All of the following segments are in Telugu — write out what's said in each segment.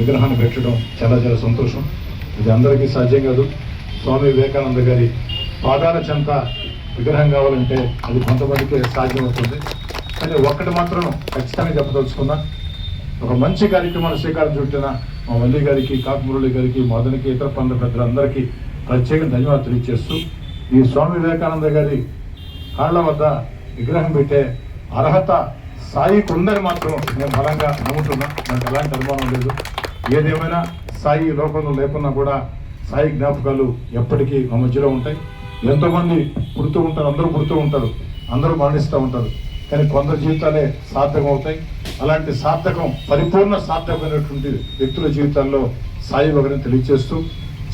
విగ్రహాన్ని పెట్టడం చాలా చాలా సంతోషం. ఇది అందరికీ సాధ్యం కాదు. స్వామి వివేకానంద గారి పాదాల చెంత విగ్రహం కావాలంటే అది కొంతమందికి సాధ్యమవుతుంది. కానీ ఒక్కటి మాత్రం ఖచ్చితంగా చెప్పదలుచుకున్నా, ఒక మంచి కార్యక్రమాన్ని శ్రీకారం చుట్టిన మా మల్లి గారికి, కాకుమురళి గారికి, మదనికి, ఇతర పనుల పెద్దలందరికీ ప్రత్యేక ధన్యవాదాలు తెలియజేస్తూ, ఈ స్వామి వివేకానంద గారి కాళ్ళ వద్ద విగ్రహం పెట్టే అర్హత సాయికి ఉందని మాత్రం నేను బలంగా నమ్ముతున్నా. నాకు ఎలాంటి అనుమానం లేదు. ఏదేమైనా సాయి లోకంలో లేకున్నా కూడా సాయి జ్ఞాపకాలు ఎప్పటికీ మా మధ్యలో ఉంటాయి. ఎంతోమంది పుడుతూ ఉంటారు, అందరూ పుడుతూ ఉంటారు, అందరూ మరణిస్తూ ఉంటారు. కానీ కొందరు జీవితాలే సార్థకం అవుతాయి. అలాంటి సార్థకం, పరిపూర్ణ సార్థకమైనటువంటి వ్యక్తుల జీవితాల్లో సాయి ఒకరిని తెలియజేస్తూ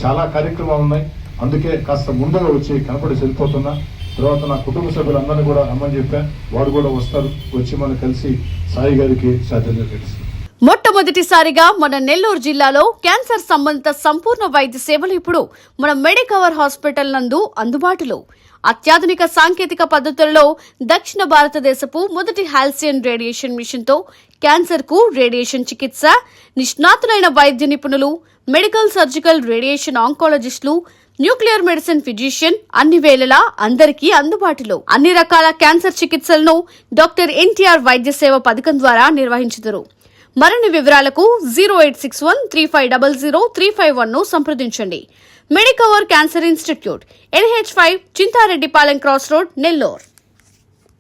చాలా కార్యక్రమాలు ఉన్నాయి. అందుకే కాస్త ముందుగా వచ్చి కనపడి వెళ్ళిపోతున్నా. తర్వాత నా కుటుంబ సభ్యులందరినీ కూడా రమ్మని చెప్పాను. వారు కూడా వస్తారు, వచ్చి మనం కలిసి సాయి గారికి శ్రద్ధగా తెలుసు. మొట్టమొదటిసారిగా మన నెల్లూరు జిల్లాలో క్యాన్సర్ సంబంధిత సంపూర్ణ వైద్య సేవలు ఇప్పుడు మన మెడికవర్ హాస్పిటల్ నందు అందుబాటులో. అత్యాధునిక సాంకేతిక పద్ధతుల్లో దక్షిణ భారతదేశపు మొదటి హాల్సియన్ రేడియేషన్ మిషన్ తో క్యాన్సర్ కు రేడియేషన్ చికిత్స, నిష్ణాతులైన వైద్య నిపుణులు, మెడికల్ సర్జికల్ రేడియేషన్ ఆంకాలజిస్టులు, న్యూక్లియర్ మెడిసిన్ ఫిజిషియన్ అన్ని వేళలా అందరికీ అందుబాటులో. అన్ని రకాల క్యాన్సర్ చికిత్సలను డాక్టర్ ఎన్టీఆర్ వైద్య సేవ పథకం ద్వారా నిర్వహించుదురు. మరిన్ని వివరాలకు 086135003551 ను సంప్రదించండి. Medicover cancer institute, NH5, Chintareddypalem cross road, Nellore.